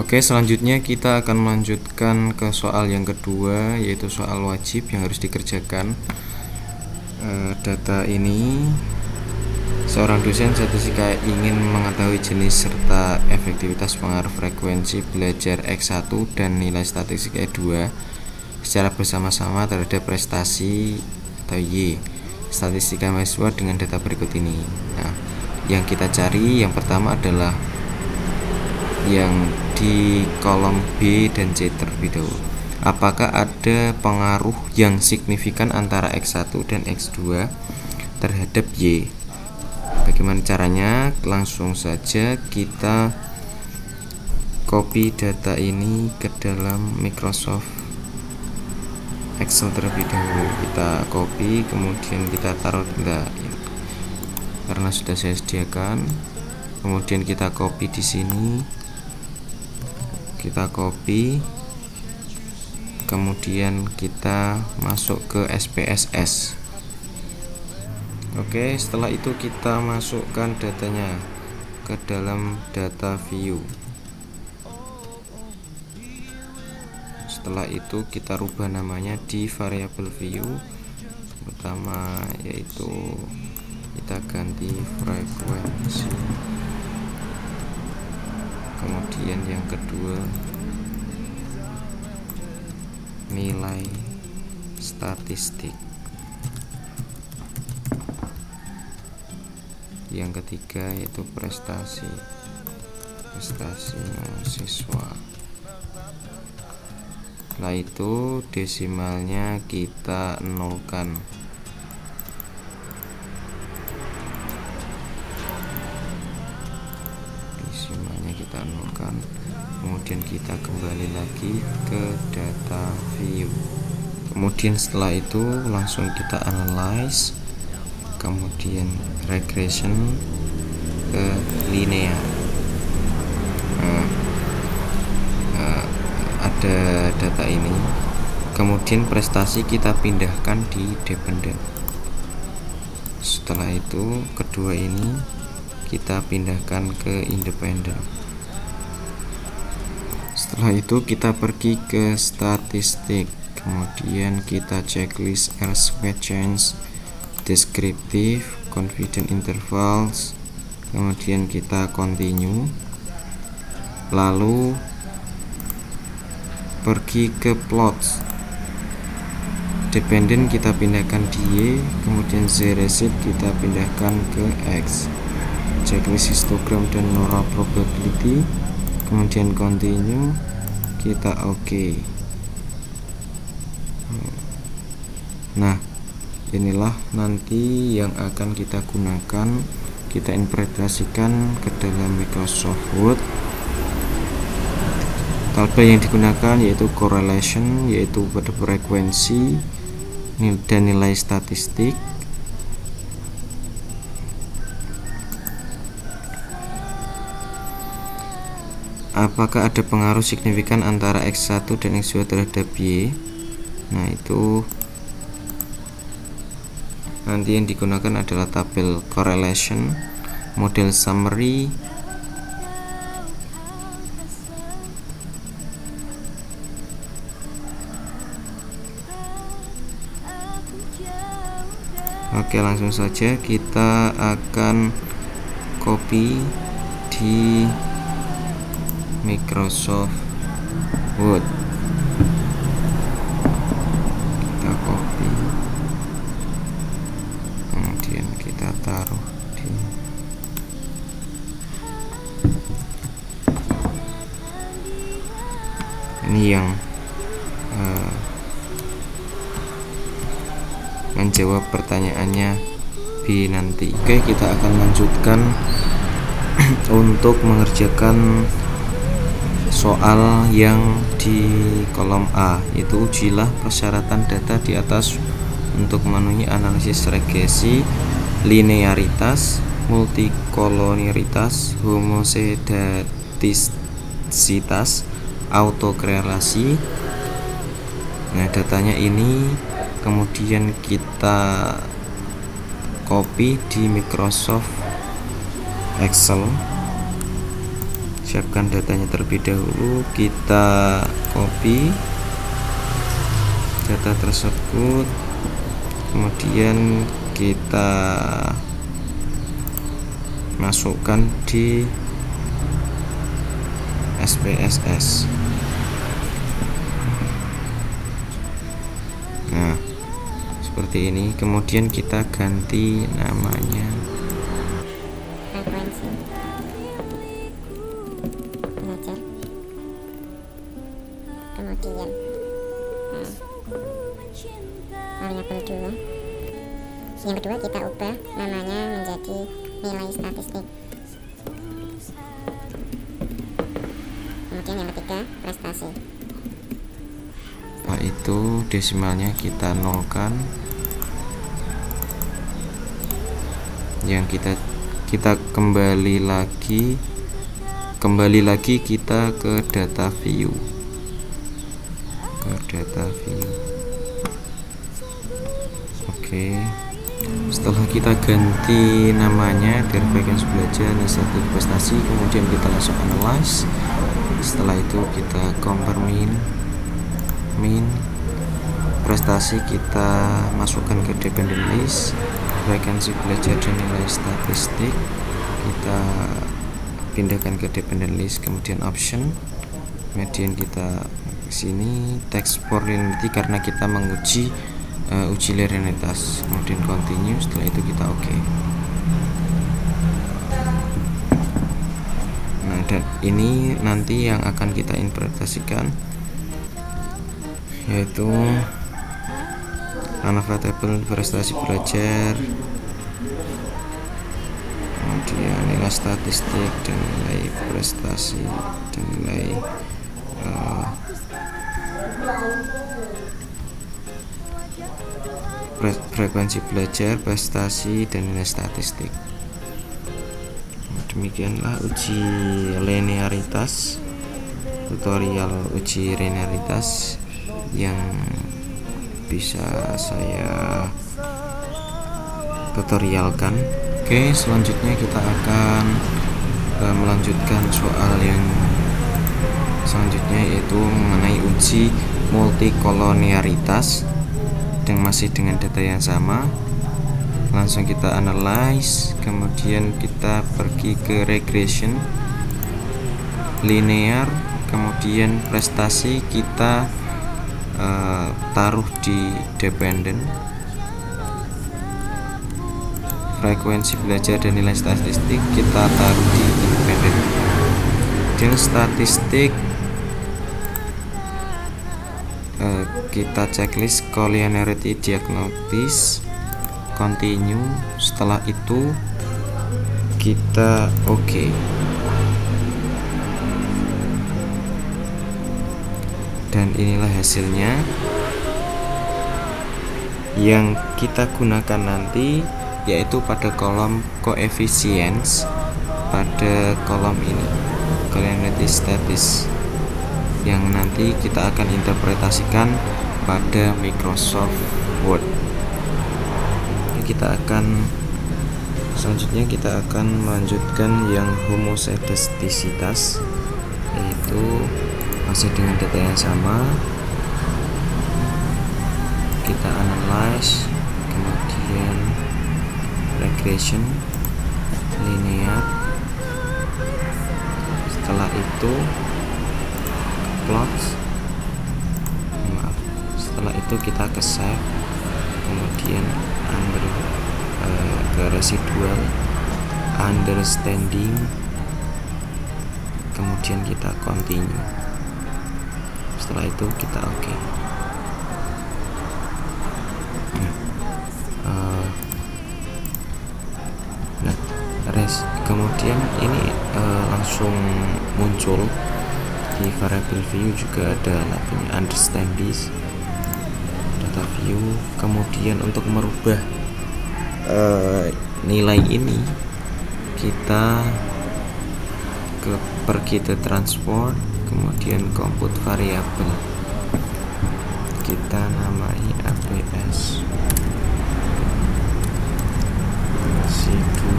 Oke, selanjutnya kita akan melanjutkan ke soal yang kedua, yaitu soal wajib yang harus dikerjakan. Data ini, seorang dosen statistika ingin mengetahui jenis serta efektivitas pengaruh frekuensi belajar X1 dan nilai statistik E2 secara bersama-sama terhadap prestasi atau Y statistika mahasiswa dengan data berikut ini. Nah, yang kita cari yang pertama adalah yang di kolom B dan C terlebih dahulu. Apakah ada pengaruh yang signifikan antara X1 dan X2 terhadap Y? Bagaimana caranya? Langsung saja kita copy data ini ke dalam Microsoft Excel terlebih dahulu. Kita copy, kemudian kita taruh karena sudah saya sediakan. Kemudian kita copy di sini. Kita copy, kemudian kita masuk ke SPSS. Oke, setelah itu kita masukkan datanya ke dalam data view. Setelah itu kita rubah namanya di variable view. Pertama yaitu kita ganti frekuensi, kemudian yang kedua nilai statistik, yang ketiga yaitu prestasi mahasiswa. Setelah itu desimalnya kita nolkan. Kemudian kita kembali lagi ke data view. Kemudian setelah itu langsung kita analyze, kemudian regression ke linear. Ada data ini, kemudian prestasi kita pindahkan di dependent. Setelah itu kedua ini kita pindahkan ke independent. Setelah itu kita pergi ke statistik, kemudian kita checklist R-squared change, descriptive, confidence intervals, kemudian kita continue, lalu pergi ke plots. Dependent kita pindahkan di Y, kemudian Z-receipt kita pindahkan ke X. Checklist histogram dan normal probability, kemudian continue, kita OK. Nah, inilah nanti yang akan kita gunakan, kita interpretasikan ke dalam Microsoft Word. Tabel yang digunakan yaitu correlation, yaitu pada frekuensi dan nilai statistik. Apakah ada pengaruh signifikan antara X1 dan X2 terhadap Y? Nah, itu nanti yang digunakan adalah tabel correlation, model summary, Oke, langsung saja kita akan copy di Microsoft Word. Kita copy, kemudian kita taruh di ini yang menjawab pertanyaannya B nanti. Oke, kita akan lanjutkan untuk mengerjakan soal yang di kolom A, yaitu ujilah persyaratan data di atas untuk memenuhi analisis regresi, linearitas, multikolonialitas, homosedastisitas, autokorelasi. Nah, datanya ini kemudian kita copy di Microsoft Excel. siapkan datanya terlebih dahulu. Kita copy data tersebut, kemudian kita masukkan di SPSS. Nah, seperti ini. Kemudian kita ganti namanya frekuensi belajar. Kemudian variabel 2. Yang kedua kita ubah namanya menjadi nilai statistik. Kemudian yang ketiga prestasi. Setelah itu desimalnya kita nolkan. Yang kita kembali lagi kita ke data view, oke. Setelah kita ganti namanya dari frekuensi belajar dan statistik prestasi, kemudian kita langsung analyze. Setelah itu kita compare min prestasi, kita masukkan ke dependent list. Frekuensi belajar dan nilai statistik kita pindahkan ke dependent list, kemudian option, kemudian kita sini text for linearity karena kita menguji uji linearitas, kemudian continue. Setelah itu kita oke. Nah, dan ini nanti yang akan kita implementasikan, yaitu variabel prestasi belajar, kemudian nilai statistik dan nilai prestasi dan nilai frekuensi belajar, prestasi, dan nilai statistik. Demikianlah uji linearitas, tutorial uji linearitas yang bisa saya tutorialkan. Oke, selanjutnya kita akan melanjutkan soal yang selanjutnya, yaitu mengenai uji multikolonialitas yang masih dengan data yang sama. Langsung kita analyze, kemudian kita pergi ke regression, linear, kemudian prestasi kita taruh di dependent, frekuensi belajar dan nilai statistik kita taruh di independent. Dan statistik kita checklist collinearity diagnosis, continue. Setelah itu kita oke. Dan inilah hasilnya yang kita gunakan nanti, yaitu pada kolom coefficients, pada kolom ini collinearity status, yang nanti kita akan interpretasikan pada Microsoft Word. Selanjutnya kita akan melanjutkan yang homoscedasticitas, yaitu masih dengan data yang sama. Kita analyze, kemudian regression, linear. Setelah itu plots, setelah itu kita ke save, kemudian ke residual, understanding, kemudian kita continue. Setelah itu kita oke. Kemudian ini langsung muncul di variable view, juga ada labelnya understand this, data view. Kemudian untuk merubah nilai ini, kita pergi ke transport, kemudian compute variable, kita namai ABS residu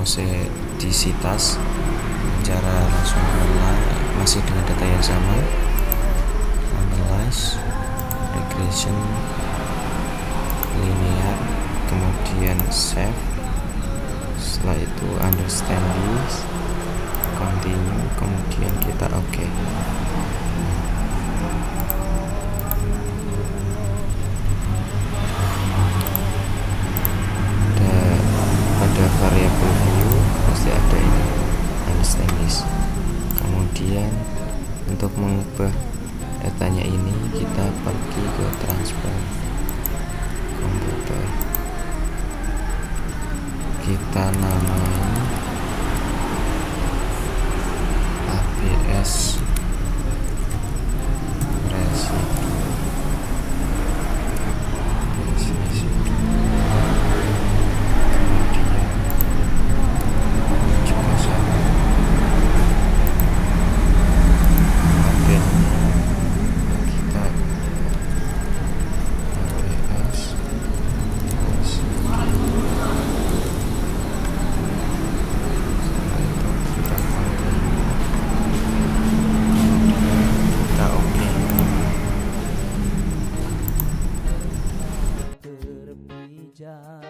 mosedisitas, cara langsung mulai masih dengan data yang sama, analyze, regression, linear, kemudian save. Setelah itu understand this, continue, kemudian kita oke. Pada variable view pasti ada ini understand this. Kemudian untuk mengubah datanya ini kita pergi ke transfer komputer, kita namai ABS residu. Berpijak